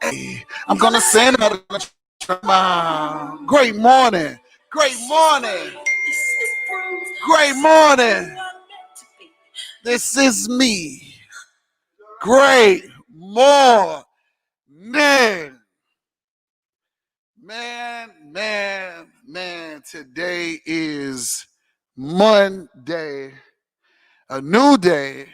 Hey, I'm gonna send her to great morning. Great morning. Great morning. This is me. Great morning. Man, today is Monday. A new day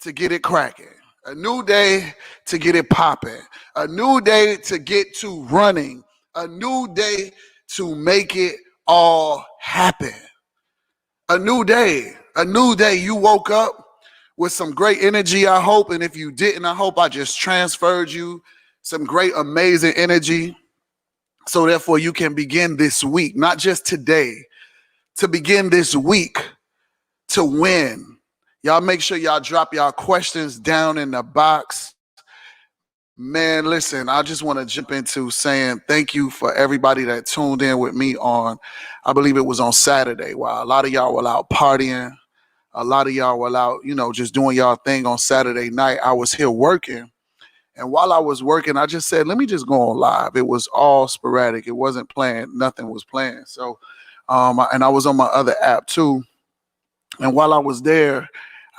to get it cracking. A new day to get it popping. A new day to get to running. A new day to make it all happen. A new day. A new day. You woke up with some great energy, I hope. And if you didn't, I hope I just transferred you some great, amazing energy. So therefore you can begin this week, not just today, to begin this week to win. Y'all make sure y'all drop y'all questions down in the box. Man, listen, I just want to jump into saying thank you for everybody that tuned in with me on, I believe it was on Saturday, while a lot of y'all were out partying. A lot of y'all were out, just doing y'all thing on Saturday night. I was here working. And while I was working, I just said, let me just go on live. It was all sporadic. It wasn't planned. Nothing was planned. So, and I was on my other app too. And while I was there,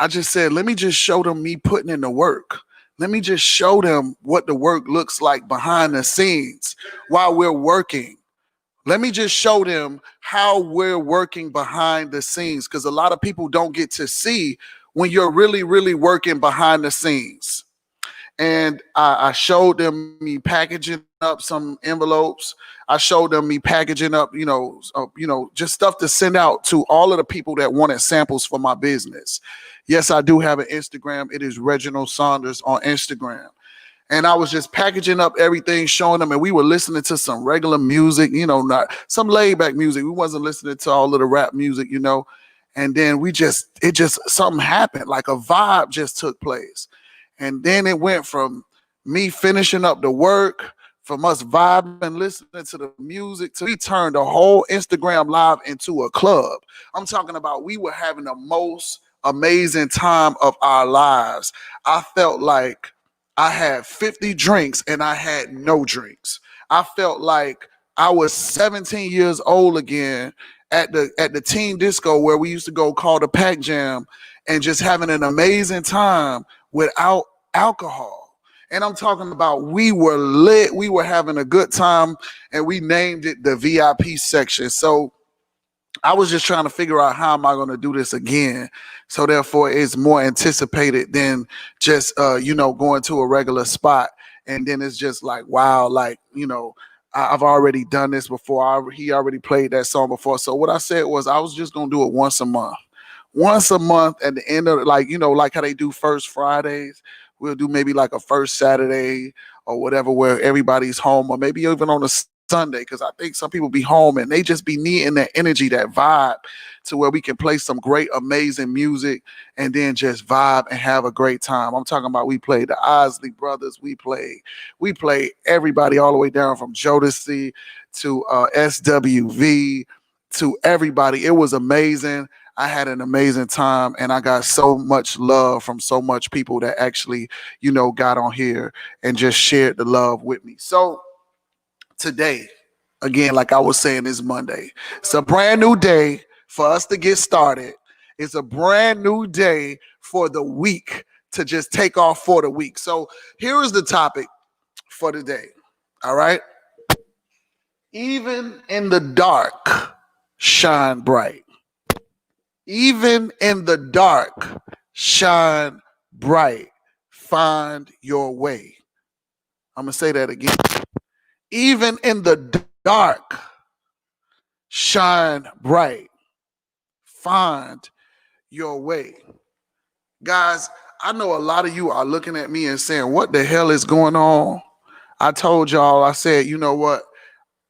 I just said, let me just show them me putting in the work. Let me just show them what the work looks like behind the scenes while we're working. Let me just show them how we're working behind the scenes, because a lot of people don't get to see when you're really, really working behind the scenes. And I showed them me packaging up some envelopes. I showed them me packaging up, just stuff to send out to all of the people that wanted samples for my business. Yes, I do have an Instagram. It is Reginald Saunders on Instagram. And I was just packaging up everything, showing them, and we were listening to some regular music, not some laid back music. We wasn't listening to all of the rap music, And then something happened, like a vibe just took place. And then it went from me finishing up the work, from us vibing, listening to the music, to we turned the whole Instagram live into a club. I'm talking about we were having the most amazing time of our lives. I felt like I had 50 drinks and I had no drinks. I felt like I was 17 years old again at the teen disco where we used to go call the Pack Jam, and just having an amazing time without alcohol. And I'm talking about we were lit, we were having a good time, and we named it the VIP section. So I was just trying to figure out how am I going to do this again. So therefore it's more anticipated than just, going to a regular spot. And then it's just like, wow, I've already done this before. He already played that song before. So what I said was I was just going to do it once a month at the end of like how they do first Fridays. We'll do maybe like a first Saturday or whatever, where everybody's home, or maybe even on a Sunday, because I think some people be home and they just be needing that energy, that vibe, to where we can play some great, amazing music and then just vibe and have a great time. I'm talking about we played the Isley Brothers, we played everybody all the way down from Jodeci to SWV to everybody. It was amazing. I had an amazing time, and I got so much love from so much people that actually, got on here and just shared the love with me. So today, again, like I was saying, is Monday. It's a brand new day for us to get started. It's a brand new day for the week to just take off for the week. So here is the topic for today. All right. Even in the dark, shine bright. Even in the dark, shine bright. Find your way. I'm going to say that again. Even in the dark, shine bright. Find your way. Guys, I know a lot of you are looking at me and saying, what the hell is going on? I told y'all, I said, you know what?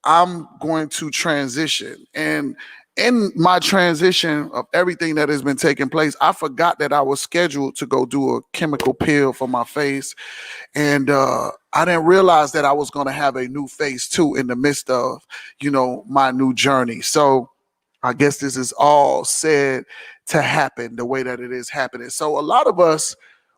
I'm going to transition. And in my transition of everything that has been taking place, I forgot that I was scheduled to go do a chemical peel for my face. And I didn't realize that I was going to have a new face too in the midst of, my new journey. So I guess this is all said to happen the way that it is happening. So a lot of us,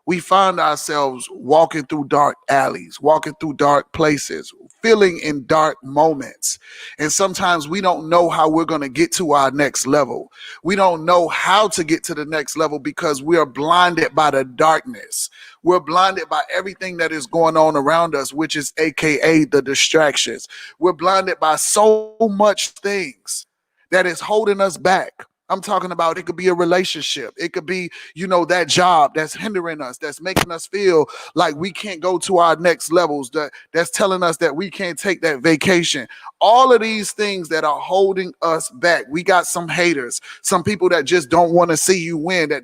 we find ourselves walking through dark alleys, walking through dark places, feeling in dark moments. And sometimes we don't know how we're going to get to our next level. We don't know how to get to the next level because we are blinded by the darkness. We're blinded by everything that is going on around us, which is AKA the distractions. We're blinded by so much things that is holding us back. I'm talking about, it could be a relationship. It could be, that job that's hindering us, that's making us feel like we can't go to our next levels, that's telling us that we can't take that vacation. All of these things that are holding us back. We got some haters, some people that just don't want to see you win, they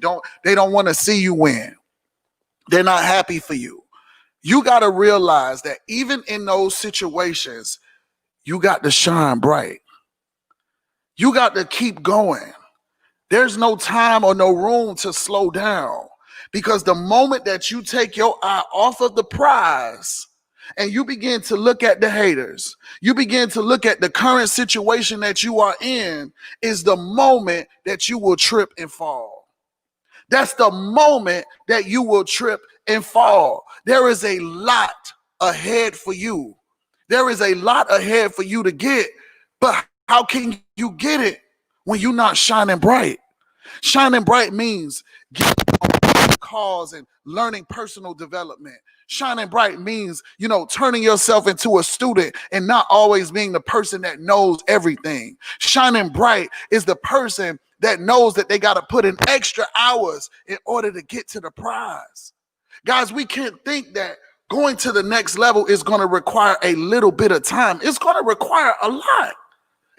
don't want to see you win. They're not happy for you. You got to realize that even in those situations, you got to shine bright. You got to keep going. There's no time or no room to slow down, because the moment that you take your eye off of the prize and you begin to look at the haters, you begin to look at the current situation that you are in, is the moment that you will trip and fall. That's the moment that you will trip and fall. There is a lot ahead for you. There is a lot ahead for you to get, but how can you get it when you're not shining bright? Shining bright means getting on calls and learning personal development. Shining bright means, turning yourself into a student and not always being the person that knows everything. Shining bright is the person that knows that they got to put in extra hours in order to get to the prize. Guys, we can't think that going to the next level is going to require a little bit of time. It's going to require a lot.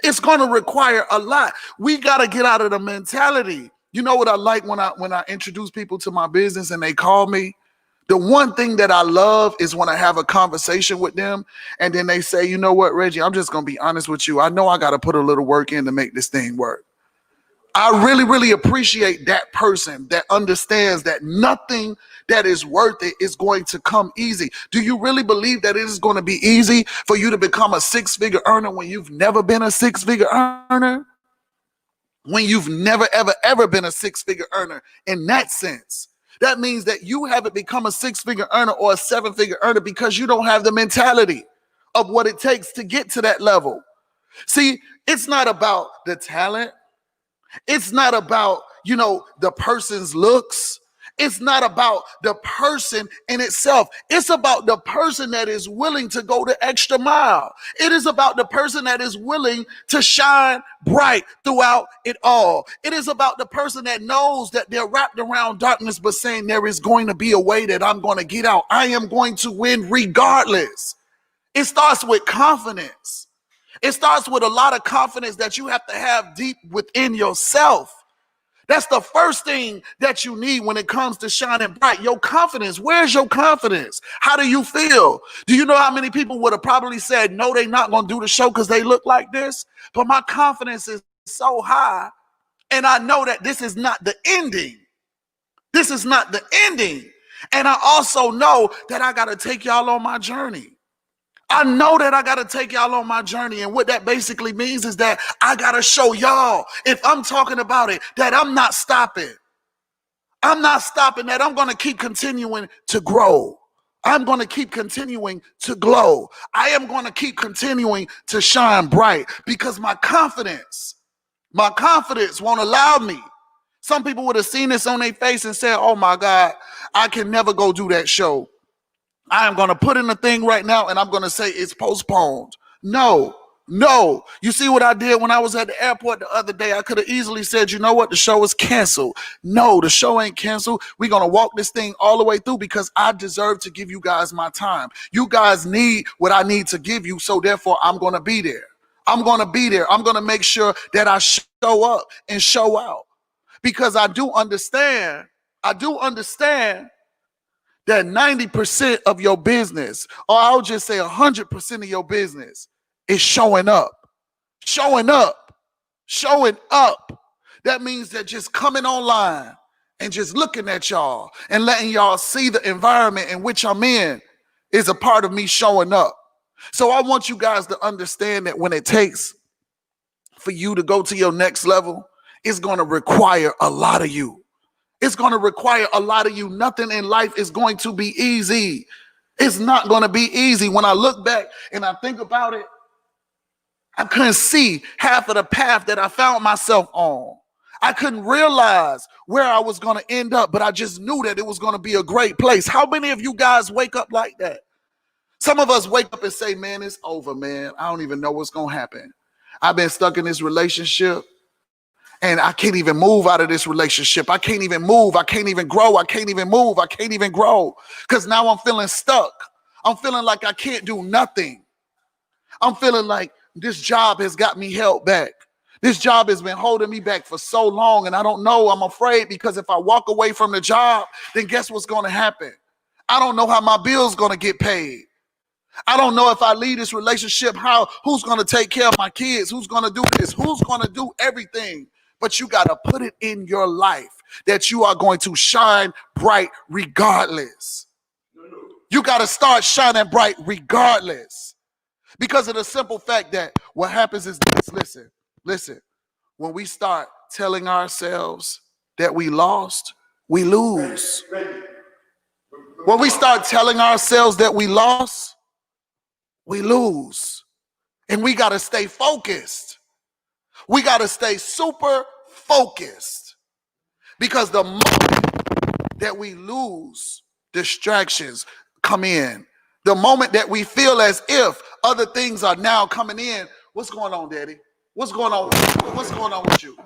It's going to require a lot. We got to get out of the mentality. You know what I like when I introduce people to my business and they call me? The one thing that I love is when I have a conversation with them and then they say, you know what, Reggie, I'm just going to be honest with you. I know I got to put a little work in to make this thing work. I really, really appreciate that person that understands that nothing that is worth it is going to come easy. Do you really believe that it is going to be easy for you to become a six-figure earner when you've never been a six-figure earner? When you've never, ever, ever been a six-figure earner in that sense. That means that you haven't become a six-figure earner or a seven-figure earner because you don't have the mentality of what it takes to get to that level. See, it's not about the talent. It's not about, the person's looks. It's not about the person in itself. It's about the person that is willing to go the extra mile. It is about the person that is willing to shine bright throughout it all. It is about the person that knows that they're wrapped around darkness, but saying there is going to be a way that I'm going to get out. I am going to win regardless. It starts with confidence. It starts with a lot of confidence that you have to have deep within yourself. That's the first thing that you need when it comes to shining bright. Your confidence. Where's your confidence? How do you feel? Do you know how many people would have probably said, no, they're not going to do the show because they look like this? But my confidence is so high. And I know that this is not the ending. This is not the ending. And I also know that I got to take y'all on my journey. I know that I got to take y'all on my journey. And what that basically means is that I got to show y'all, if I'm talking about it, that I'm not stopping. I'm not stopping, that I'm going to keep continuing to grow. I'm going to keep continuing to glow. I am going to keep continuing to shine bright because my confidence won't allow me. Some people would have seen this on their face and said, oh my God, I can never go do that show. I am going to put in the thing right now and I'm going to say it's postponed. No. You see what I did when I was at the airport the other day? I could have easily said, you know what? The show is canceled. No, the show ain't canceled. We're going to walk this thing all the way through because I deserve to give you guys my time. You guys need what I need to give you. So therefore, I'm going to be there. I'm going to be there. I'm going to make sure that I show up and show out because I do understand that 90% of your business, or I'll just say 100% of your business is showing up. That means that just coming online and just looking at y'all and letting y'all see the environment in which I'm in is a part of me showing up. So I want you guys to understand that when it takes for you to go to your next level, is going to require a lot of you. It's going to require a lot of you. Nothing in life is going to be easy. It's not going to be easy. When I look back and I think about it, I couldn't see half of the path that I found myself on. I couldn't realize where I was going to end up, but I just knew that it was going to be a great place. How many of you guys wake up like that? Some of us wake up and say, man, it's over, man. I don't even know what's going to happen. I've been stuck in this relationship and I can't even move out of this relationship. I can't even move. I can't even grow. I can't even move. I can't even grow because now I'm feeling stuck. I'm feeling like I can't do nothing. I'm feeling like this job has got me held back. This job has been holding me back for so long, and I don't know. I'm afraid because if I walk away from the job, then guess what's going to happen? I don't know how my bill's going to get paid. I don't know if I leave this relationship, who's going to take care of my kids? Who's going to do this? Who's going to do everything? But you got to put it in your life that you are going to shine bright regardless. You got to start shining bright regardless. Because of the simple fact that what happens is this, listen, when we start telling ourselves that we lost, we lose. When we start telling ourselves that we lost, we lose. And we got to stay focused. We got to stay super focused. Because the moment that we lose, distractions come in. The moment that we feel as if other things are now coming in. What's going on, Daddy? What's going on? What's going on with you?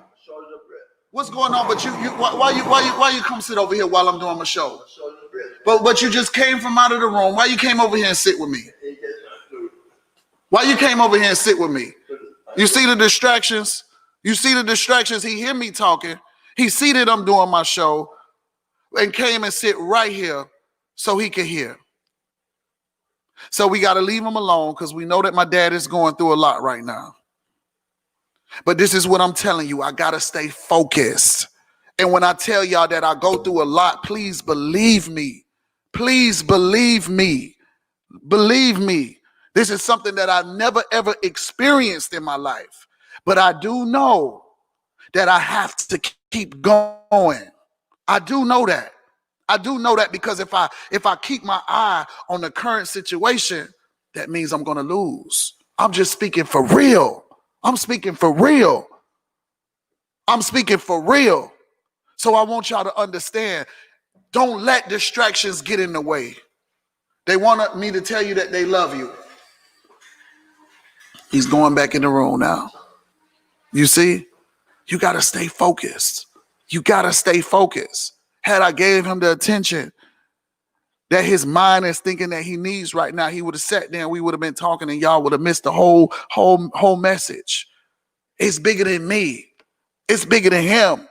What's going on with you? Why you come sit over here while I'm doing my show? But you just came from out of the room. Why you came over here and sit with me? Why you came over here and sit with me? You see the distractions? You see the distractions? He hear me talking. He see that I'm doing my show and came and sit right here so he can hear. So we got to leave him alone because we know that my dad is going through a lot right now. But this is what I'm telling you. I got to stay focused. And when I tell y'all that I go through a lot, please believe me. Please believe me. Believe me. This is something that I've never, ever experienced in my life. But I do know that I have to keep going. I do know that. I do know that because if I keep my eye on the current situation, that means I'm going to lose. I'm just speaking for real. I'm speaking for real. I'm speaking for real. So I want y'all to understand, don't let distractions get in the way. They want me to tell you that they love you. He's going back in the room now. You see, you got to stay focused. You got to stay focused. Had I gave him the attention that his mind is thinking that he needs right now, he would have sat there and we would have been talking and y'all would have missed the whole message. It's bigger than me. It's bigger than him.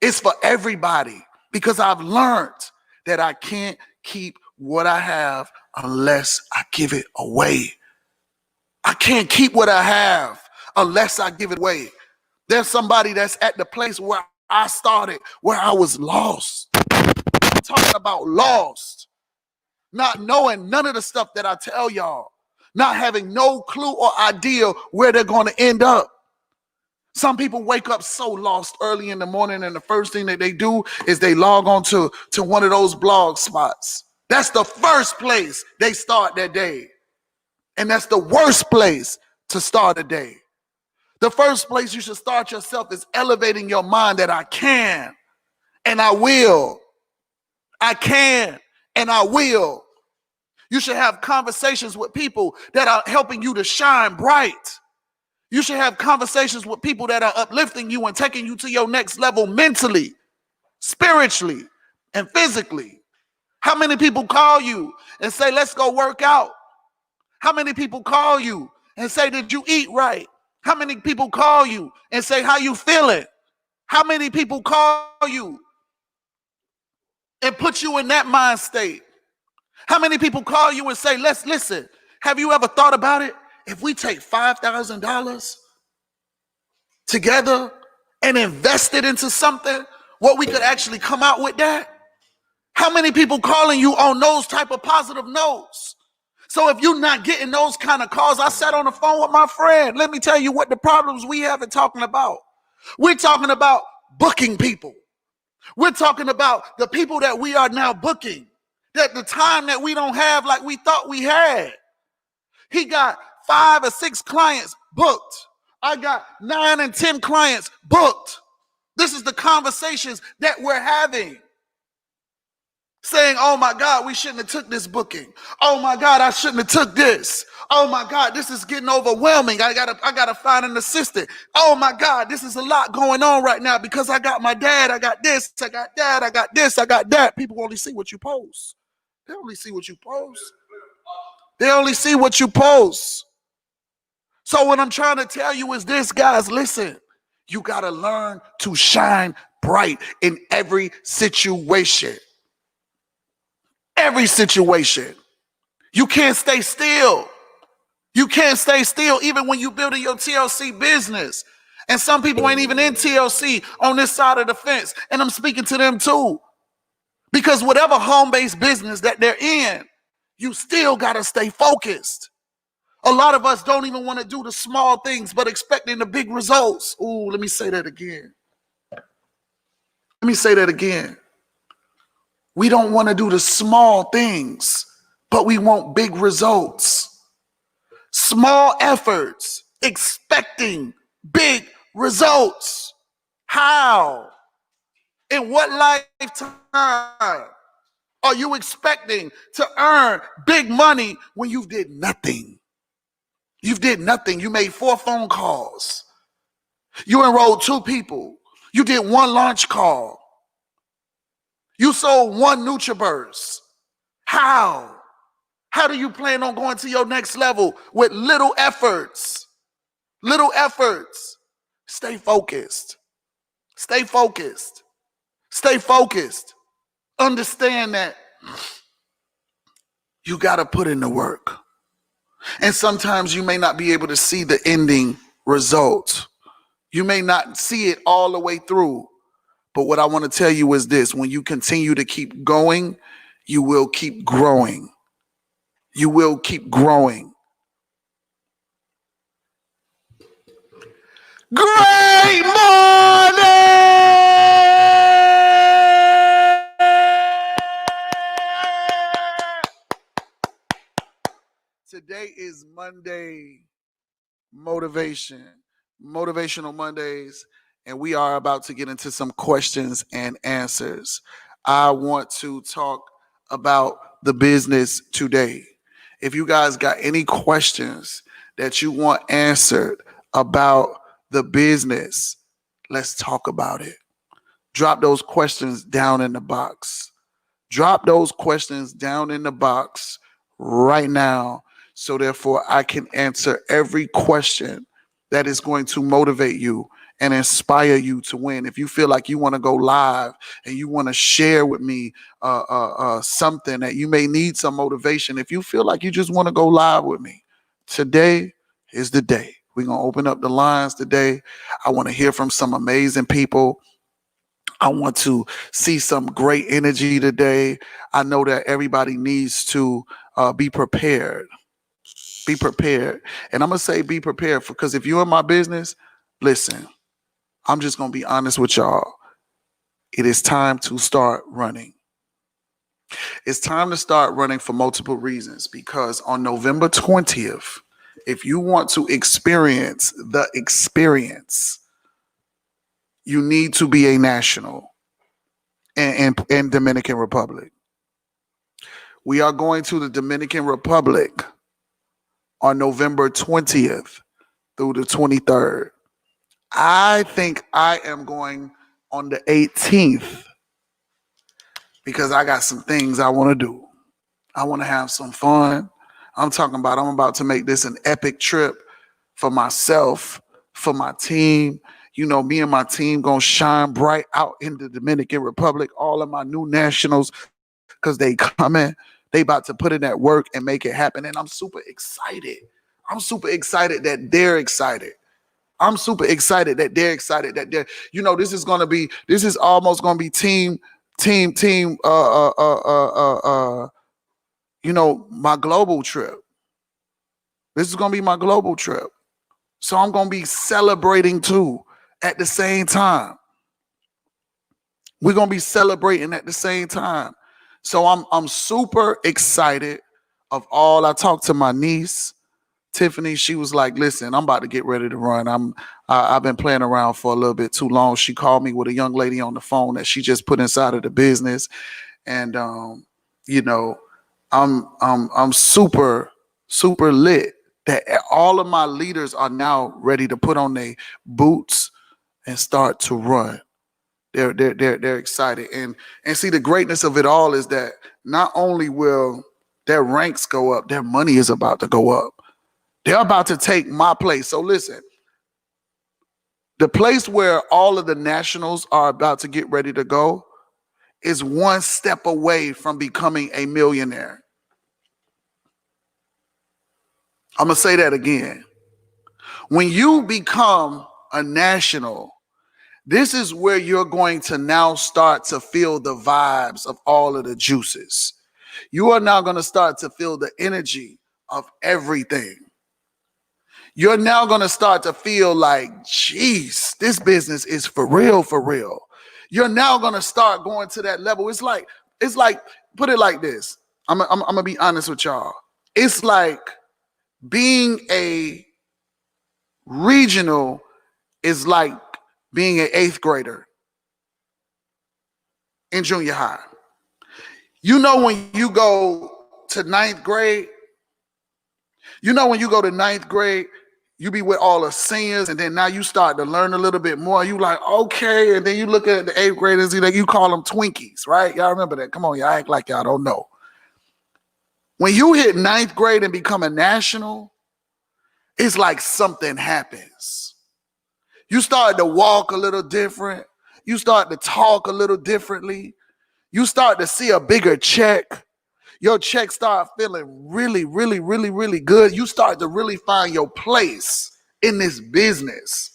It's for everybody because I've learned that I can't keep what I have unless I give it away. I can't keep what I have unless I give it away. There's somebody that's at the place where I started, where I was lost. I'm talking about lost. Not knowing none of the stuff that I tell y'all. Not having no clue or idea where they're going to end up. Some people wake up so lost early in the morning and the first thing that they do is they log on to one of those blog spots. That's the first place they start their day. And that's the worst place to start a day. The first place you should start yourself is elevating your mind that I can and I will. I can and I will. You should have conversations with people that are helping you to shine bright. You should have conversations with people that are uplifting you and taking you to your next level mentally, spiritually, and physically. How many people call you and say, let's go work out? How many people call you and say, did you eat right? How many people call you and say, how you feeling? How many people call you and put you in that mind state? How many people call you and say, let's listen, have you ever thought about it? If we take $5,000 together and invest it into something, what we could actually come out with that? How many people calling you on those type of positive notes? So if you're not getting those kind of calls, I sat on the phone with my friend. Let me tell you what the problems we have in talking about. We're talking about booking people. We're talking about the people that we are now booking, that the time that we don't have like we thought we had. He got 5 or 6 clients booked. I got 9 and 10 clients booked. This is the conversations that we're having. Saying, oh my God, we shouldn't have took this booking. Oh my God, I shouldn't have took this. Oh my God, this is getting overwhelming. I gotta find an assistant. Oh my God, this is a lot going on right now because I got my dad, I got this, I got that, I got this, I got that. People only see what you post. They only see what you post. They only see what you post. So what I'm trying to tell you is this, guys, listen, you gotta learn to shine bright in every situation. Every situation. You can't stay still. You can't stay still even when you're building your TLC business. And some people ain't even in TLC on this side of the fence. And I'm speaking to them too. Because whatever home-based business that they're in, you still got to stay focused. A lot of us don't even want to do the small things, but expecting the big results. Ooh, let me say that again. Let me say that again. We don't want to do the small things, but we want big results. Small efforts, expecting big results. How? In what lifetime are you expecting to earn big money when you did nothing? You did nothing. You made 4 phone calls. You enrolled 2 people. You did 1 launch call. You sold 1 NutriBurst. How? How do you plan on going to your next level with little efforts? Little efforts. Stay focused. Stay focused. Stay focused. Understand that you got to put in the work. And sometimes you may not be able to see the ending result. You may not see it all the way through. But what I want to tell you is this: when you continue to keep going, you will keep growing. You will keep growing. Great morning! Today is Monday motivational Mondays, and we are about to get into some questions and answers. I want to talk about the business today. If you guys got any questions that you want answered about the business, let's talk about it. Drop those questions down in the box. Drop those questions down in the box right now, so therefore I can answer every question that is going to motivate you and inspire you to win. If you feel like you want to go live and you want to share with me something that you may need some motivation, if you feel like you just want to go live with me, today is the day. We're going to open up the lines today. I want to hear from some amazing people. I want to see some great energy today. I know that everybody needs to be prepared. Be prepared. And I'm going to say be prepared, because if you're in my business, listen, I'm just going to be honest with y'all. It is time to start running. It's time to start running for multiple reasons, because on November 20th, if you want to experience the experience, you need to be a national in Dominican Republic. We are going to the Dominican Republic on November 20th through the 23rd. I think I am going on the 18th because I got some things I want to do. I want to have some fun. I'm about to make this an epic trip for myself, for my team. You know, me and my team going to shine bright out in the Dominican Republic. All of my new nationals, because they coming. They about to put in that work and make it happen. And I'm super excited. I'm super excited that they're excited. I'm super excited that they're excited that they're, this is almost going to be team, my global trip. This is going to be my global trip. So I'm going to be celebrating too at the same time. We're going to be celebrating at the same time. So I'm super excited of all. I talked to my niece, Tiffany. She was like, listen, I'm about to get ready to run. I've been playing around for a little bit too long. She called me with a young lady on the phone that she just put inside of the business. And you know, I'm super lit that all of my leaders are now ready to put on their boots and start to run. They're excited. And see, the greatness of it all is that not only will their ranks go up, their money is about to go up. They're about to take my place. So listen, the place where all of the nationals are about to get ready to go is one step away from becoming a millionaire. I'm going to say that again. When you become a national, this is where you're going to now start to feel the vibes of all of the juices. You are now going to start to feel the energy of everything. You're now going to start to feel like, geez, this business is for real, for real. You're now going to start going to that level. It's like, put it like this. I'm going to be honest with y'all. It's like being a regional is like being an 8th grader in junior high. You know, when you go to 9th grade, you be with all the seniors, and then now you start to learn a little bit more. You like, okay, and then you look at the 8th graders, you call them Twinkies, right? Y'all remember that? Come on, y'all act like y'all don't know. When you hit 9th grade and become a national, it's like something happens. You start to walk a little different. You start to talk a little differently. You start to see a bigger check. Your check start feeling really, really, really, really good. You start to really find your place in this business.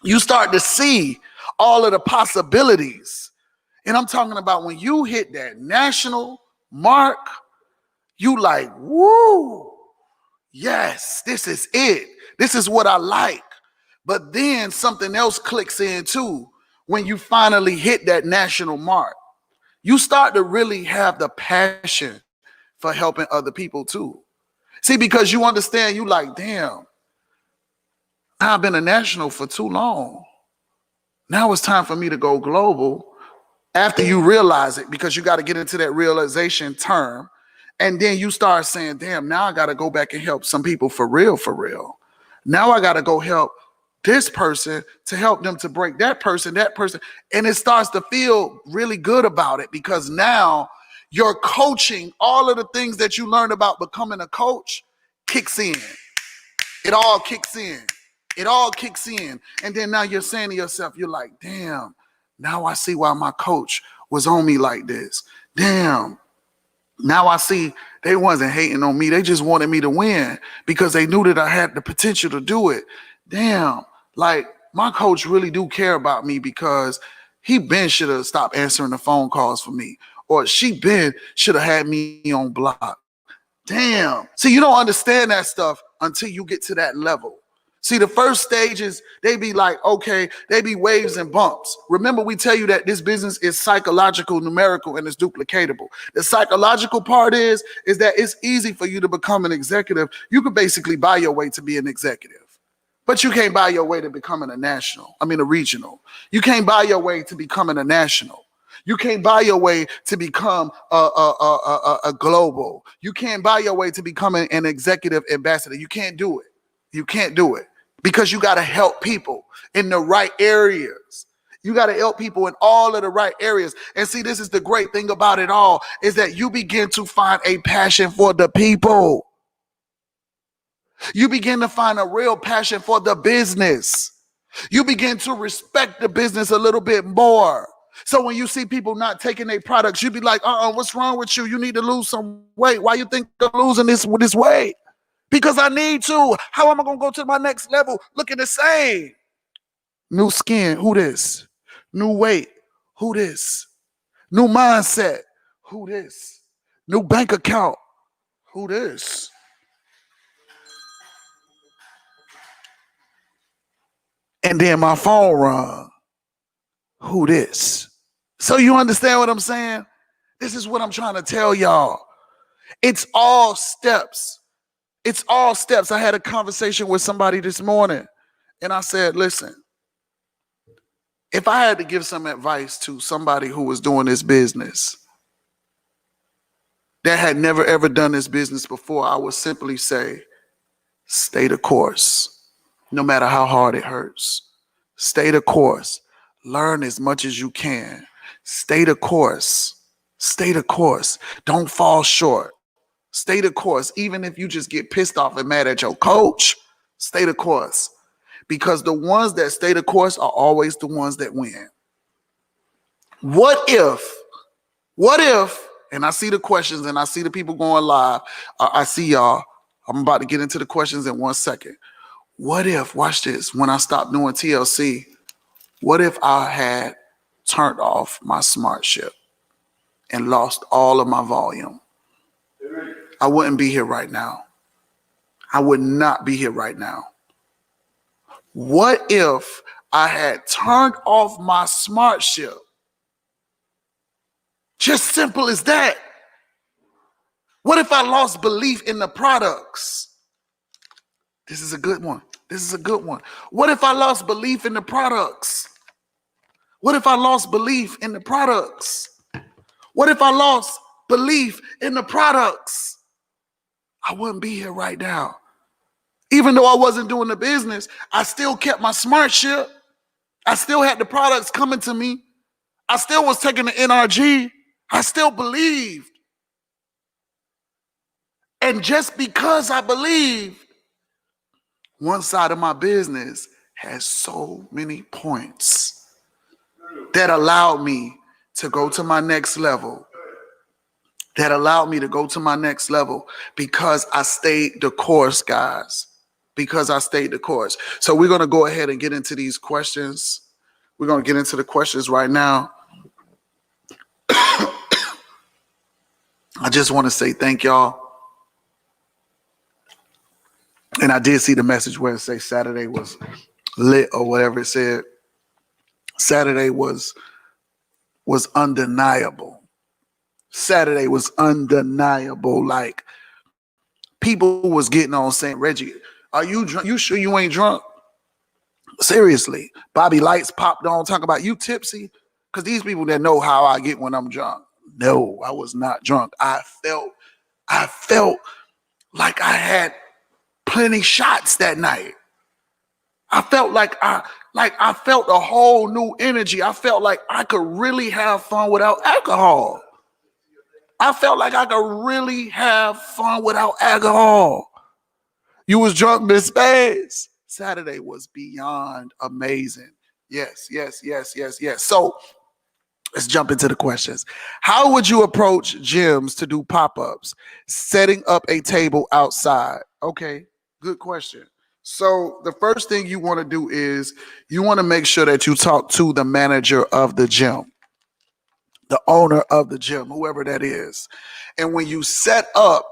You start to see all of the possibilities. And I'm talking about when you hit that national mark, you like, woo, yes, this is it. This is what I like. But then something else clicks in too when you finally hit that national mark. You start to really have the passion for helping other people too. See, because you understand, you like, damn, I've been a national for too long. Now it's time for me to go global. After you realize it, because you got to get into that realization term. And then you start saying, damn, now I got to go back and help some people for real, for real. Now I got to go help this person to help them to break that person. And it starts to feel really good about it, because now you're coaching. All of the things that you learned about becoming a coach kicks in. It all kicks in. It all kicks in. And then now you're saying to yourself, you're like, damn, now I see why my coach was on me like this. Damn. Now I see they wasn't hating on me. They just wanted me to win because they knew that I had the potential to do it. Damn. Like, my coach really do care about me, because he been should have stopped answering the phone calls for me, or she been should have had me on block. Damn. See, you don't understand that stuff until you get to that level. See, the first stages, they be like, okay, they be waves and bumps. Remember, we tell you that this business is psychological, numerical, and it's duplicatable. The psychological part is that it's easy for you to become an executive. You could basically buy your way to be an executive. But you can't buy your way to becoming a regional. You can't buy your way to becoming a national. You can't buy your way to become a global. You can't buy your way to becoming an executive ambassador. You can't do it. You can't do it, because you got to help people in the right areas. You got to help people in all of the right areas. And see, this is the great thing about it all, is that you begin to find a passion for the people. You begin to find a real passion for the business. You begin to respect the business a little bit more. So when you see people not taking their products, you be like, what's wrong with you? You need to lose some weight. Why you think you're losing this weight? Because I need to. How am I going to go to my next level looking the same? New skin, who this? New weight, who this? New mindset, who this? New bank account, who this? And then my phone rung. Who this? So you understand what I'm saying? This is what I'm trying to tell y'all. It's all steps. It's all steps. I had a conversation with somebody this morning, and I said, listen, if I had to give some advice to somebody who was doing this business that had never ever done this business before, I would simply say, stay the course, no matter how hard it hurts. Stay the course. Learn as much as you can. Stay the course. Stay the course. Don't fall short. Stay the course. Even if you just get pissed off and mad at your coach, stay the course. Because the ones that stay the course are always the ones that win. What if, and I see the questions and I see the people going live. I see y'all. I'm about to get into the questions in 1 second. What if, watch this, when I stopped doing TLC, what if I had turned off my smart ship and lost all of my volume? I wouldn't be here right now. I would not be here right now. What if I had turned off my smart ship? Just simple as that. What if I lost belief in the products? This is a good one. This is a good one. What if I lost belief in the products? What if I lost belief in the products? What if I lost belief in the products? I wouldn't be here right now. Even though I wasn't doing the business, I still kept my smart ship. I still had the products coming to me. I still was taking the NRG. I still believed. And just because I believed, one side of my business has so many points that allowed me to go to my next level. That allowed me to go to my next level because I stayed the course, guys. Because I stayed the course. So we're going to go ahead and get into these questions. We're going to get into the questions right now. I just want to say thank y'all. And I did see the message where it says Saturday was lit or whatever it said. Saturday was undeniable. Saturday was undeniable. Like, people was getting on saying, Reggie, are you drunk? You sure you ain't drunk? Seriously. Bobby Lights popped on talking about, you tipsy? Because these people that know how I get when I'm drunk. No, I was not drunk. I felt like I had plenty shots that night. I felt like I felt a whole new energy. I felt like I could really have fun without alcohol. I felt like I could really have fun without alcohol. You was drunk, Miss Spades. Saturday was beyond amazing. Yes. So let's jump into the questions. How would you approach gyms to do pop-ups? Setting up a table outside. Okay, good question. So the first thing you want to do is you want to make sure that you talk to the manager of the gym, the owner of the gym, whoever that is. And when you set up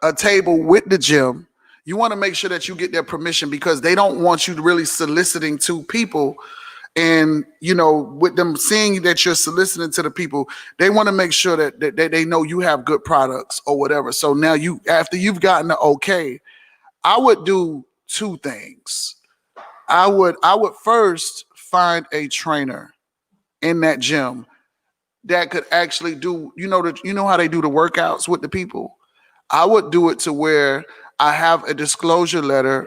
a table with the gym, you want to make sure that you get their permission because they don't want you really soliciting to people. And, you know, with them seeing that you're soliciting to the people, they want to make sure that they know you have good products or whatever. So now after you've gotten the okay, I would do two things. I would first find a trainer in that gym that could actually do, you know how they do the workouts with the people. I would do it to where I have a disclosure letter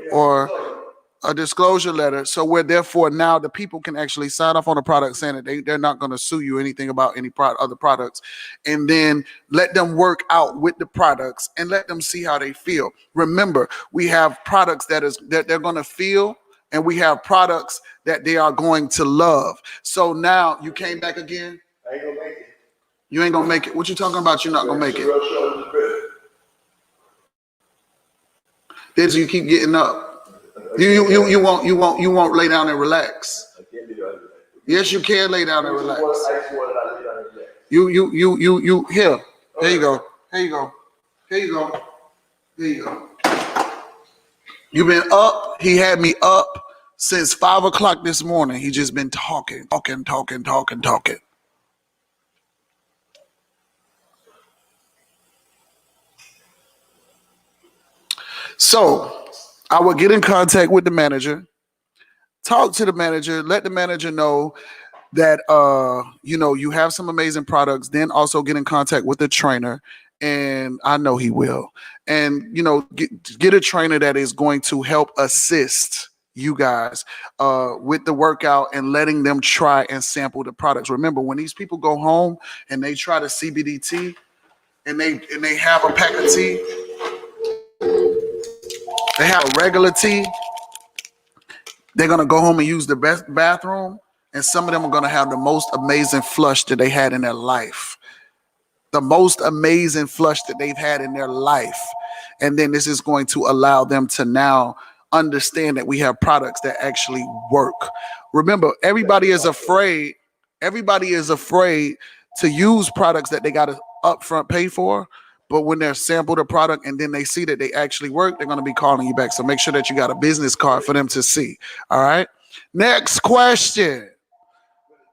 so where therefore now the people can actually sign off on the product saying that they're not going to sue you anything about any other products, and then let them work out with the products and let them see how they feel. Remember, we have products that they're going to feel, and we have products that they are going to love. So now you came back again. I ain't gonna make it. You ain't gonna make it. What you talking about? You're not gonna make it. Did you keep getting up? You won't lay down and relax. I can't be down. Yes, you can lay down and relax. You here. There you go. Here you go. Here you go. Here you go. You've been up. He had me up Since 5 o'clock this morning, he just been talking. So I would get in contact with the manager, talk to the manager, let the manager know that you have some amazing products, then also get in contact with the trainer, and I know he will. And get a trainer that is going to help assist you guys with the workout and letting them try and sample the products. Remember, when these people go home and they try the CBD tea and they have a pack of tea, they have a regular tea, they're gonna go home and use the best bathroom, and some of them are gonna have the most amazing flush that they had in their life. The most amazing flush that they've had in their life. And then this is going to allow them to now understand that we have products that actually work. Remember, everybody is afraid to use products that they got to upfront pay for. But when they're sampled a product and then they see that they actually work, they're going to be calling you back. So make sure that you got a business card for them to see. All right. Next question.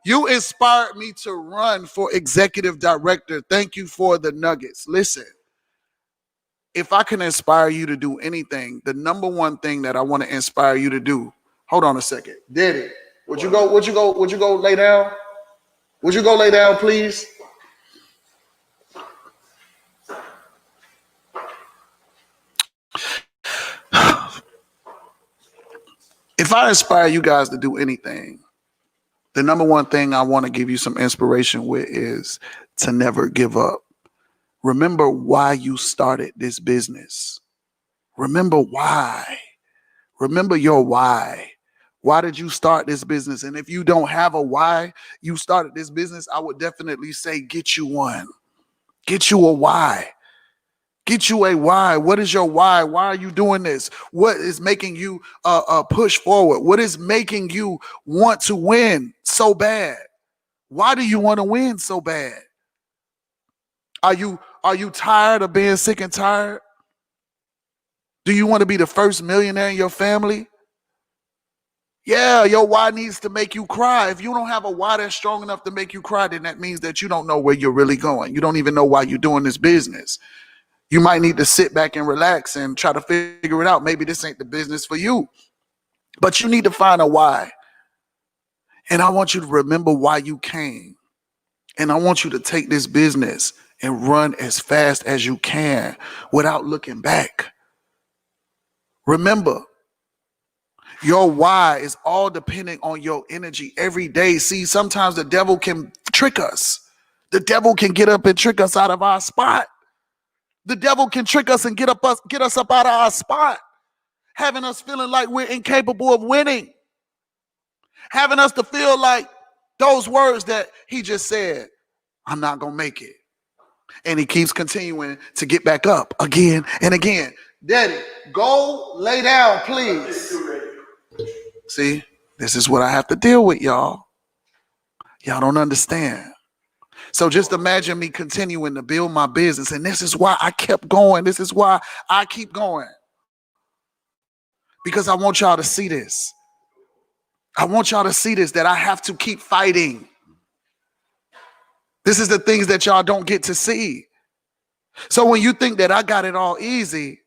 You inspired me to run for executive director. Thank you for the nuggets. Listen, if I can inspire you to do anything, the number one thing that I want to inspire you to do. Hold on a second. Daddy, would you go lay down? Would you go lay down, please? If I inspire you guys to do anything, the number one thing I want to give you some inspiration with is to never give up. Remember why you started this business. Remember why. Remember your why. Why did you start this business? And if you don't have a why you started this business, I would definitely say get you one. Get you a why. Get you a why. What is your why? Why are you doing this? What is making you push forward? What is making you want to win so bad? Why do you want to win so bad? Are you tired of being sick and tired? Do you want to be the first millionaire in your family? Yeah, your why needs to make you cry. If you don't have a why that's strong enough to make you cry, then that means that you don't know where you're really going. You don't even know why you're doing this business. You might need to sit back and relax and try to figure it out. Maybe this ain't the business for you, but you need to find a why. And I want you to remember why you came. And I want you to take this business and run as fast as you can without looking back. Remember, your why is all depending on your energy every day. See, sometimes the devil can trick us. The devil can get up and trick us out of our spot. The devil can trick us and get us up out of our spot, having us feeling like we're incapable of winning, having us to feel like those words that he just said, I'm not going to make it. And he keeps continuing to get back up again and again. Daddy, go lay down, please. See, this is what I have to deal with, y'all. Y'all don't understand. So just imagine me continuing to build my business. And this is why I kept going. This is why I keep going. Because I want y'all to see this. I want y'all to see this, that I have to keep fighting. This is the things that y'all don't get to see. So when you think that I got it all easy,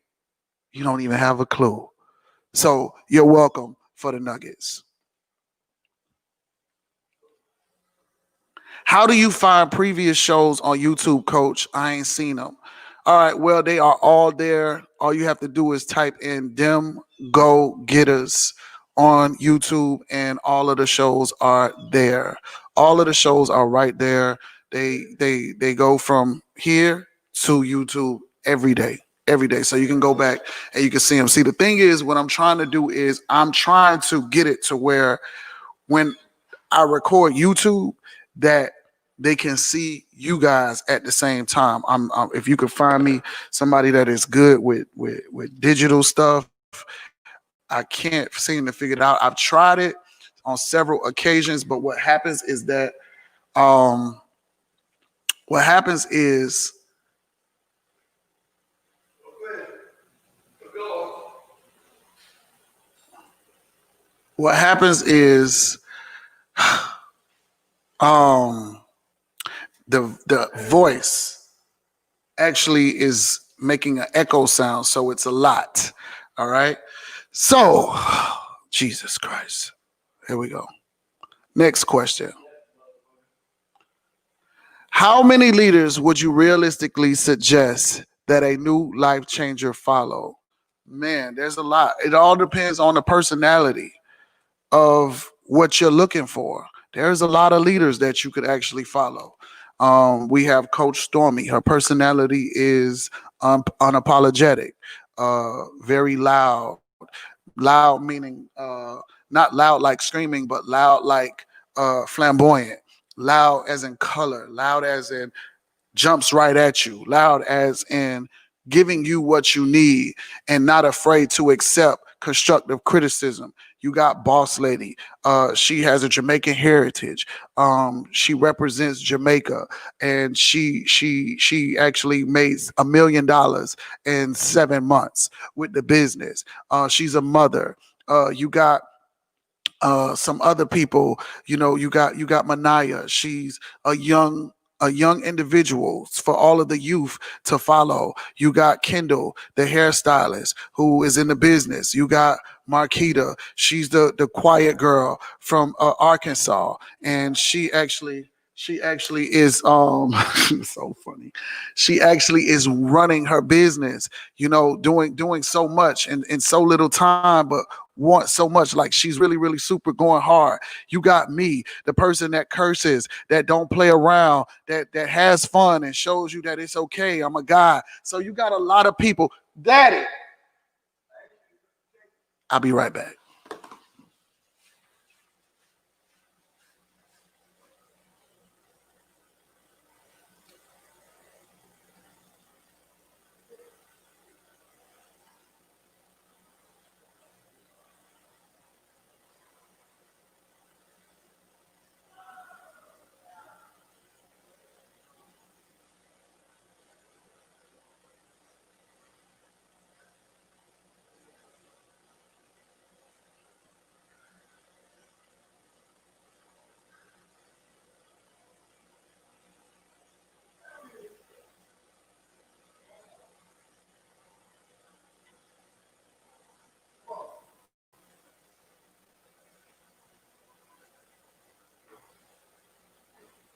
you don't even have a clue. So you're welcome for the nuggets. How do you find previous shows on YouTube, Coach? I ain't seen them. All right, well, they are all there. All you have to do is type in Them Go Getters on YouTube, and all of the shows are there. All of the shows are right there. They go from here to YouTube every day. Every day. So you can go back and you can see them. See, the thing is, what I'm trying to do is I'm trying to get it to where when I record YouTube, that they can see you guys at the same time. If you could find me somebody that is good with digital stuff, I can't seem to figure it out. I've tried it on several occasions, but what happens is that what happens is what happens is um, the voice actually is making an echo sound, so it's a lot. All right. So, Jesus Christ. Here we go. Next question. How many leaders would you realistically suggest that a new life changer follow? Man, there's a lot. It all depends on the personality of what you're looking for. There's a lot of leaders that you could actually follow. We have Coach Stormy. Her personality is unapologetic, very loud. Loud meaning not loud like screaming, but loud like flamboyant. Loud as in color. Loud as in jumps right at you, loud as in giving you what you need and not afraid to accept constructive criticism. You got Boss Lady. She has a Jamaican heritage. She represents Jamaica, and she actually made $1 million in 7 months with the business. She's a mother. You got some other people. You got Manaya. She's a young individual for all of the youth to follow. You got Kendall, the hairstylist, who is in the business. You got Marquita. She's the quiet girl from Arkansas, and she actually is so funny. She actually is running her business, doing so much in so little time, but want so much. Like, she's really, really super going hard. You got me, the person that curses, that don't play around, that has fun and shows you that it's okay. I'm a guy. So you got a lot of people. Daddy, I'll be right back.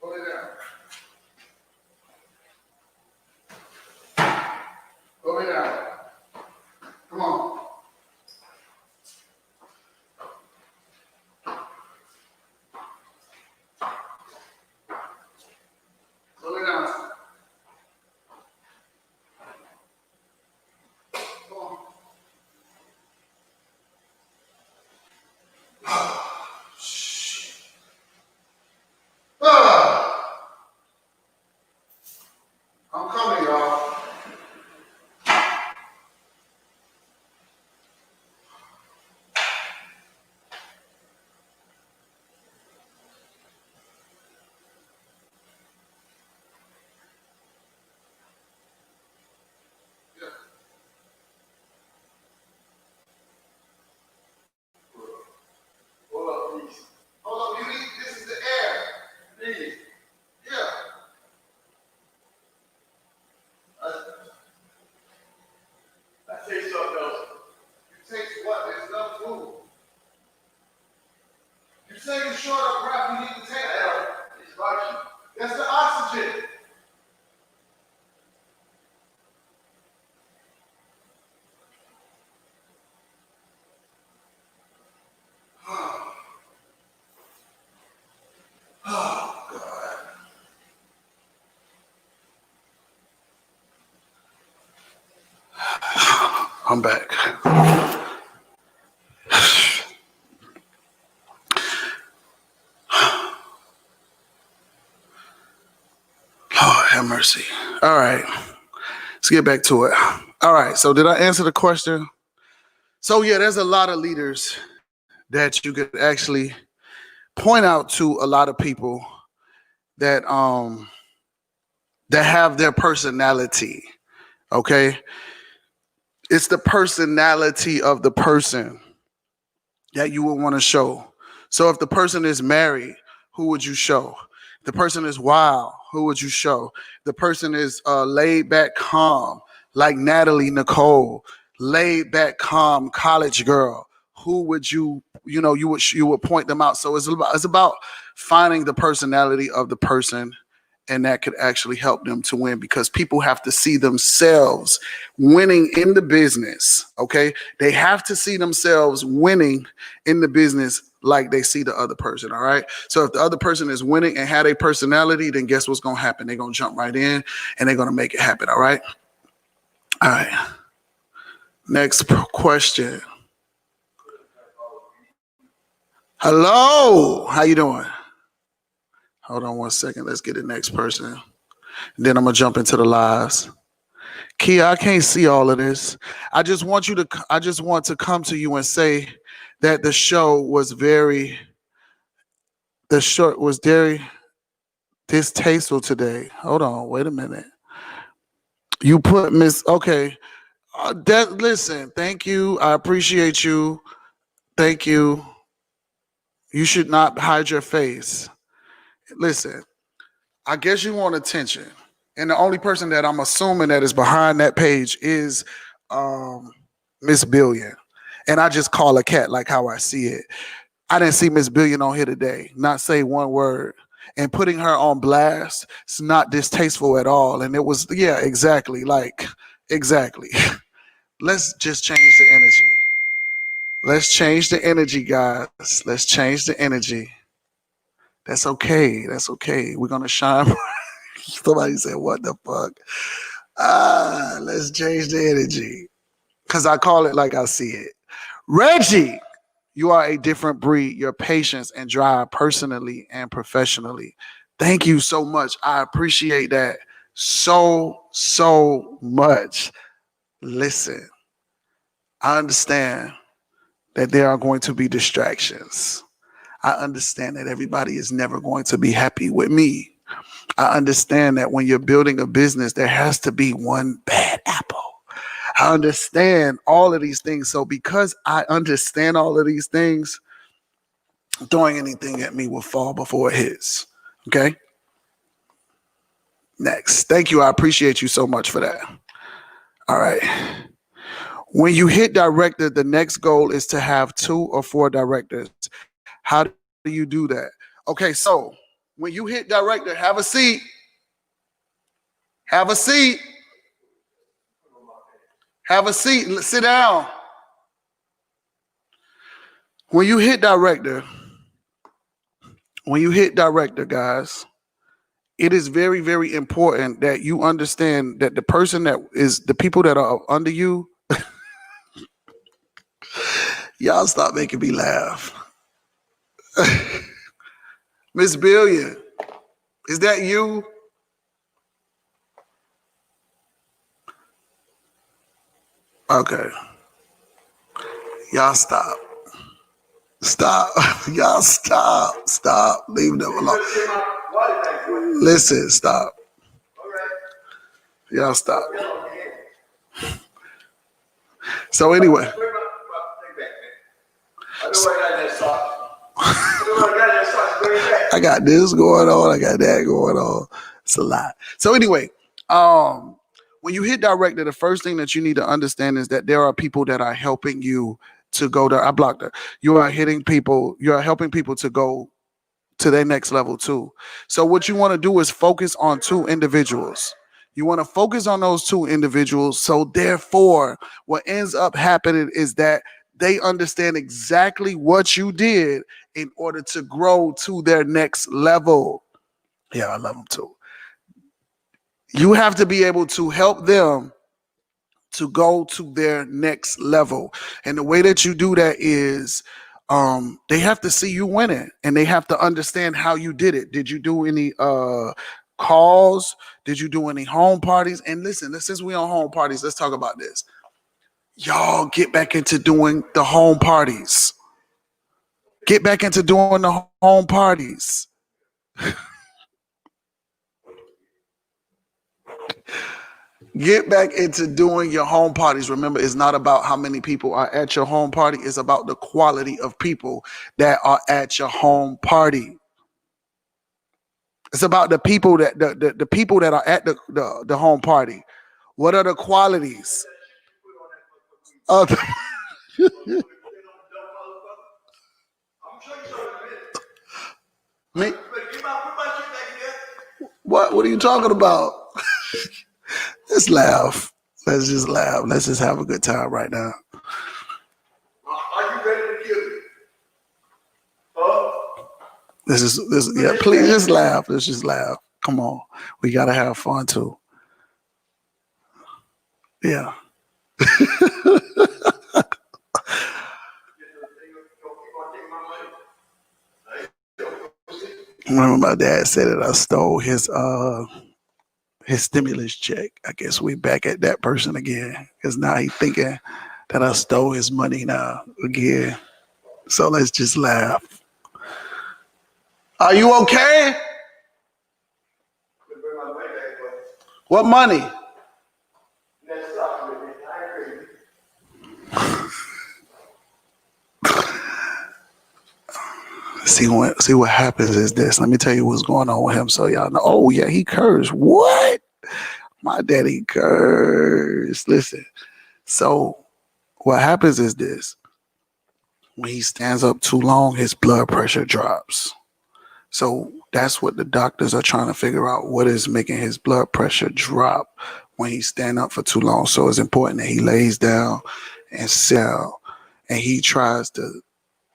Pull it down. Pull it down. Come on. Pull it down. Come on. Ah, I'm coming, y'all. Hold up, please. Hold up, you need, this is the air. Please. Yeah. I take something else. You take what? There's enough food. You say you're short of breath, you need to take that. It's oxygen. That's the oxygen. Oh, God. I'm back. Lord have mercy. All right. Let's get back to it. All right. So did I answer the question? So yeah, there's a lot of leaders that you could actually point out to, a lot of people that have their personality. Okay. It's the personality of the person. that you would want to show. So if the person is married, who would you show? The person is wild, who would you show? The person is laid back, calm, like Natalie Nicole, laid back, calm, college girl. Who would you would point them out? So it's about finding the personality of the person, and that could actually help them to win, because people have to see themselves winning in the business. Okay, they have to see themselves winning in the business like they see the other person. All right, so if the other person is winning and had a personality, then guess what's going to happen? They're going to jump right in and they're going to make it happen. All right, next question. Hello, how you doing? Hold on one second, let's get the next person, then I'm gonna jump into the lives. Kia, I can't see all of this. I just want to come to you and say that the show was very distasteful today. Hold on, wait a minute. You put Miss, okay. Listen, thank you. I appreciate you. Thank you. You should not hide your face. Listen, I guess you want attention. And the only person that I'm assuming that is behind that page is Miss Billion. And I just call her Cat like how I see it. I didn't see Miss Billion on here today, not say one word. And putting her on blast, it's not distasteful at all. And it was, yeah, exactly. Exactly. Let's just change the energy. Let's change the energy, guys. Let's change the energy. That's okay. That's okay. We're going to shine. Somebody said, what the fuck? Let's change the energy. Because I call it like I see it. Reggie, you are a different breed. Your patience and drive personally and professionally. Thank you so much. I appreciate that so much. Listen, I understand that there are going to be distractions. I understand that everybody is never going to be happy with me. I understand that when you're building a business, there has to be one bad apple. I understand all of these things. So because I understand all of these things, throwing anything at me will fall before it hits. Okay? Next. Thank you. I appreciate you so much for that. All right. When you hit director, the next goal is to have 2 or 4 directors. How do you do that? Okay, so when you hit director, have a seat. Have a seat. Have a seat. Sit down. When you hit director, guys, it is very, very important that you understand that the person that is the people that are under you, y'all stop making me laugh. Miss Billion, is that you? Okay. Y'all stop. Stop. Y'all stop. Stop. Leave them alone. Listen, stop. Y'all stop. So anyway. I got this going on. I got that going on. It's a lot. So anyway, when you hit director, the first thing that you need to understand is that there are people that are helping you to go there. I blocked her. You are hitting people. You are helping people to go to their next level too. So what you want to do is focus on 2 individuals. You want to focus on those 2 individuals. So therefore, what ends up happening is that they understand exactly what you did in order to grow to their next level. Yeah, I love them too. You have to be able to help them to go to their next level. And the way that you do that is they have to see you winning, and they have to understand how you did it. Did you do any calls? Did you do any home parties? And listen, since we on home parties, let's talk about this. Y'all get back into doing the home parties. Get back into doing the home parties. Get back into doing your home parties. Remember, it's not about how many people are at your home party. It's about the quality of people that are at your home party. It's about the people that the people that are at the home party. What are the qualities of me? What are you talking about? Let's laugh. Let's just laugh. Let's just have a good time right now. Are you ready to kill me? This. Yeah, please just laugh. Let's just laugh. Come on. We gotta have fun too. Yeah. Remember my dad said that I stole his stimulus check. I guess we back at that person again. Because now he thinking that I stole his money now again. So let's just laugh. Are you okay? What money? See what happens is this. Let me tell you what's going on with him so y'all know. Oh yeah, he cursed. What? My daddy cursed. Listen. So what happens is this. When he stands up too long, his blood pressure drops. So that's what the doctors are trying to figure out. What is making his blood pressure drop when he stand up for too long? So it's important that he lays down and sit down, and he tries to.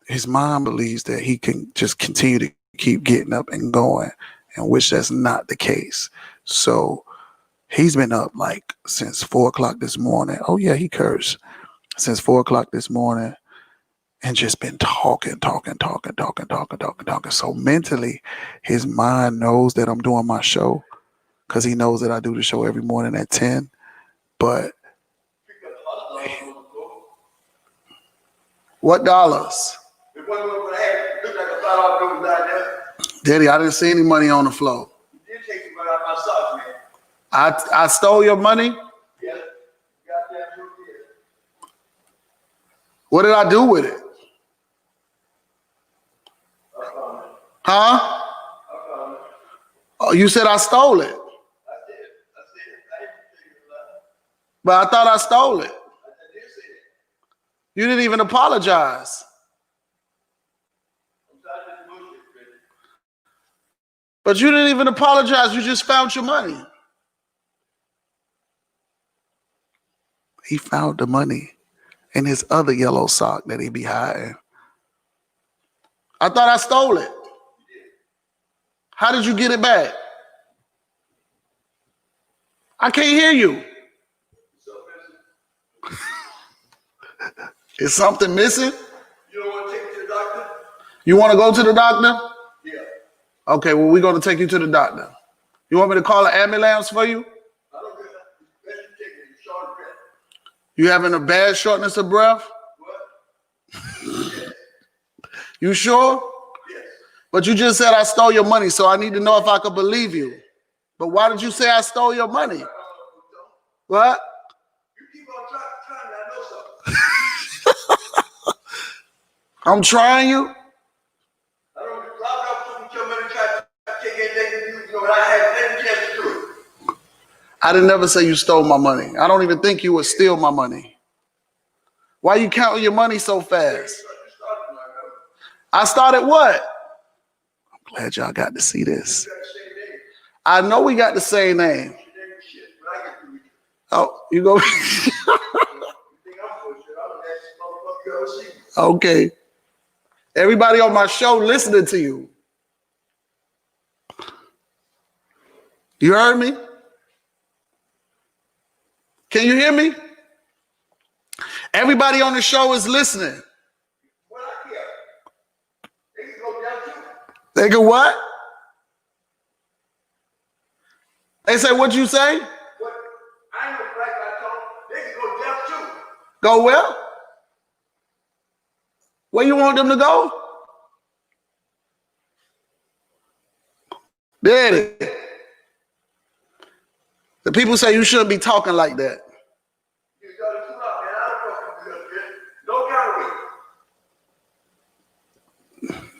His mind believes that he can just continue to keep getting up and going, and which that's not the case. So he's been up like since 4:00 this morning. Oh yeah, he cursed since 4:00 this morning. And just been talking. So mentally, his mind knows that I'm doing my show because he knows that I do the show every morning at 10. But what dollars? Daddy, I didn't see any money on the floor. I stole your money? Yeah. What did I do with it? Huh? Oh, you said I stole it. But I thought I stole it. You didn't even apologize. But you didn't even apologize. You just found your money. He found the money in his other yellow sock that he be hiding. I thought I stole it. How did you get it back? I can't hear you. Is something missing? You don't want to take me to the doctor? You want to go to the doctor? Yeah. Okay, well, we're going to take you to the doctor. You want me to call an ambulance for you? I don't care. You having a bad shortness of breath? What? You sure? Yes. But you just said I stole your money, so I need to know if I could believe you. But why did you say I stole your money? What? You keep on trying to know something. I'm trying you? I don't put your money, try to take anything, you know, I had any chance to do it. I didn't never say you stole my money. I don't even think you would steal my money. Why you counting your money so fast? I started what? I'm glad y'all got to see this. I know we got the same name. Oh, you go. Okay. Everybody on my show listening to you. You heard me? Can you hear me? Everybody on the show is listening. They can what? They say, what'd you say? What? I ain't no black guy talk. They can go deaf too. Go where? Where you want them to go? Daddy. The people say you shouldn't be talking like that.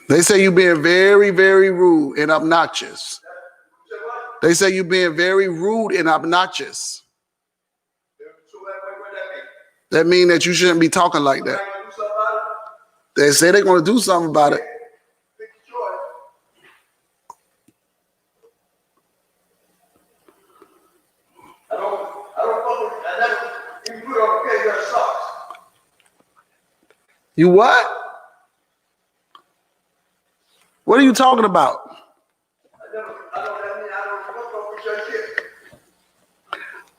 They say you're being very, very rude and obnoxious. They say you're being very rude and obnoxious. That means that you shouldn't be talking like that. They say they're going to do something about it. You what? What are you talking about?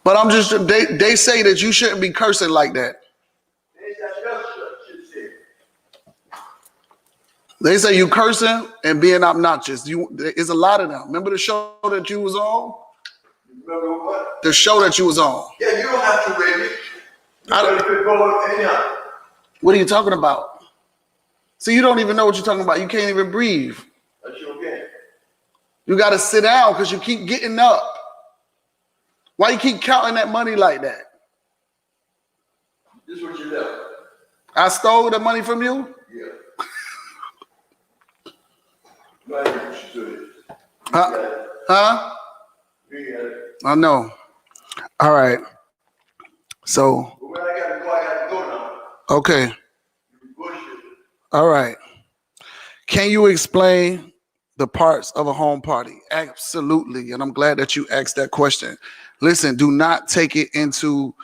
But I'm just, they say that you shouldn't be cursing like that. They say you cursing and being obnoxious. There's a lot of them. Remember the show that you was on? Remember what? The show that you was on. Yeah, you don't have to read it. What are you talking about? See, you don't even know what you're talking about. You can't even breathe. You got to sit down because you keep getting up. Why you keep counting that money like that? This is what you left. I stole the money from you? Yeah. Huh? I know. All right. So. Okay. All right. Can you explain the parts of a home party? Absolutely. And I'm glad that you asked that question. Listen, do not take it into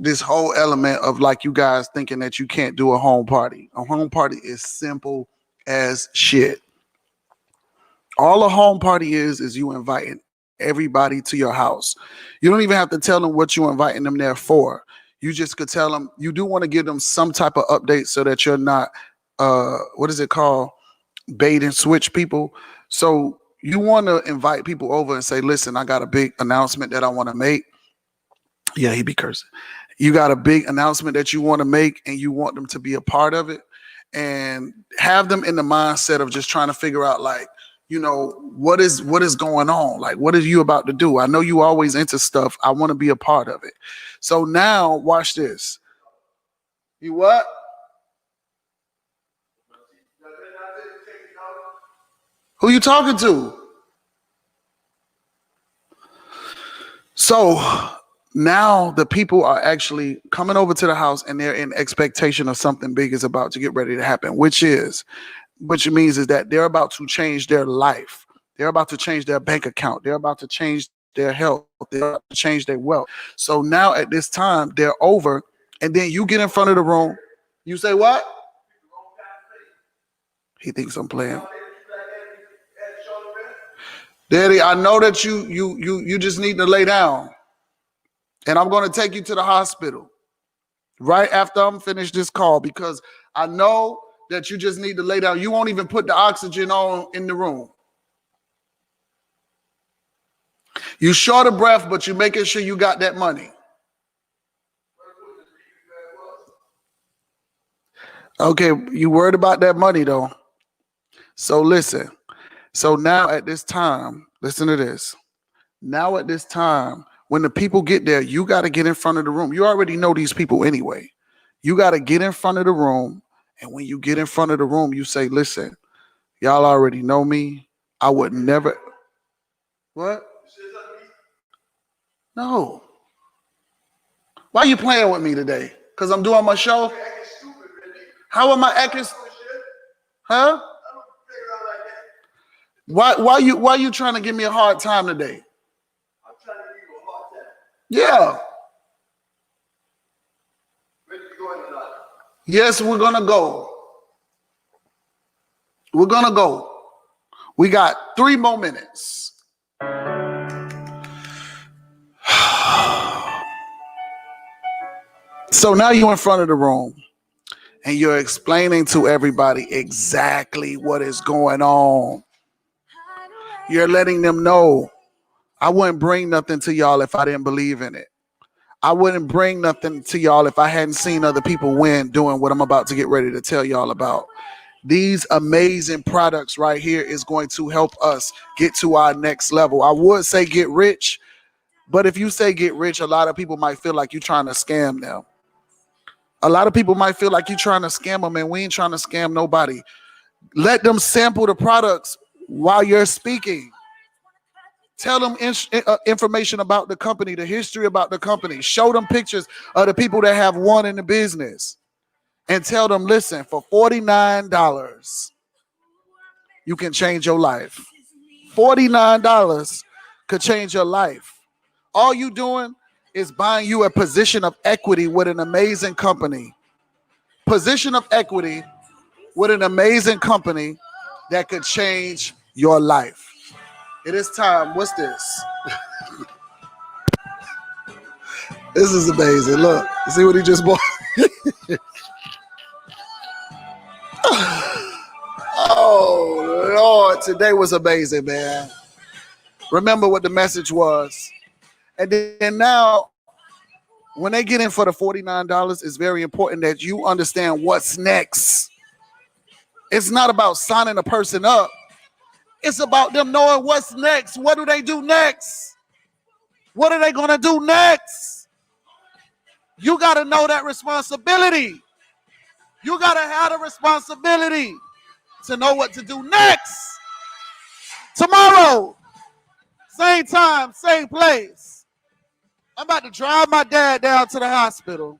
this whole element of like you guys thinking that you can't do a home party. A home party is simple as shit. All a home party is you inviting everybody to your house. You don't even have to tell them what you're inviting them there for. You just could tell them, you do want to give them some type of update so that you're not, what is it called? Bait and switch people. So you want to invite people over and say, listen, I got a big announcement that I want to make. Yeah, he be cursing. You got a big announcement that you want to make and you want them to be a part of it, and have them in the mindset of just trying to figure out, like, you know, what is going on? Like, what are you about to do? I know you always into stuff. I want to be a part of it. So now watch this. You what? Who you talking to? So now the people are actually coming over to the house and they're in expectation of something big is about to get ready to happen, which means is that they're about to change their life. They're about to change their bank account. They're about to change their health. They're about to change their wealth. So now at this time, they're over, and then you get in front of the room. You say what? He thinks I'm playing. Daddy, I know that you just need to lay down. And I'm going to take you to the hospital right after I'm finished this call, because I know that you just need to lay down. You won't even put the oxygen on in the room. You short of breath, but you're making sure you got that money. Okay, you worried about that money though. So listen. So now at this time, listen to this. Now at this time, when the people get there, you got to get in front of the room. You already know these people anyway. You got to get in front of the room. And when you get in front of the room, you say, listen, y'all already know me. I would never. What? No. Why are you playing with me today? Because I'm doing my show? How am I acting? Huh? Why you trying to give me a hard time today? I'm trying to give you a hard time. Yeah. Yes, we're gonna go. We're gonna go. We got 3 more minutes. So now you're in front of the room and you're explaining to everybody exactly what is going on. You're letting them know, I wouldn't bring nothing to y'all if I didn't believe in it. I wouldn't bring nothing to y'all if I hadn't seen other people win doing what I'm about to get ready to tell y'all about. These amazing products right here is going to help us get to our next level. I would say get rich, But if you say get rich, a lot of people might feel like you're trying to scam them. A lot of people might feel like you're trying to scam them, and we ain't trying to scam nobody. Let them sample the products while you're speaking. Tell them information about the company, the history about the company. Show them pictures of the people that have won in the business. And tell them, listen, for $49, you can change your life. $49 could change your life. All you doing is buying you a position of equity with an amazing company. Position of equity with an amazing company that could change your life. It is time. What's this? This is amazing. Look, see what he just bought? Oh, Lord, today was amazing, man. Remember what the message was. And then now, when they get in for the $49, it's very important that you understand what's next. It's not about signing a person up. It's about them knowing what's next. What do they do next? What are they going to do next? You got to know that responsibility. You got to have the responsibility to know what to do next. Tomorrow, same time, same place. I'm about to drive my dad down to the hospital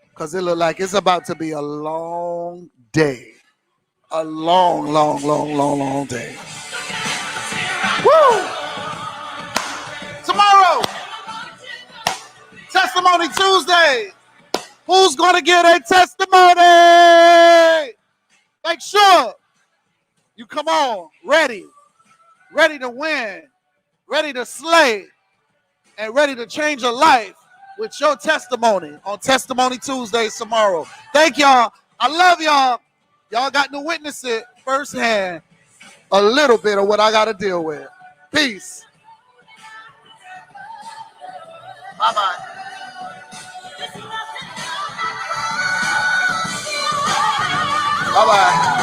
because it look like it's about to be a long day. A long, long, long, long, long day. Woo! Tomorrow, Testimony Tuesday. Who's going to get a testimony? Make sure you come on ready to win, ready to slay, and ready to change your life with your testimony on Testimony Tuesdays tomorrow. Thank y'all. I love y'all. Y'all got to witness it firsthand, a little bit of what I got to deal with. Peace. Bye-bye. Bye-bye.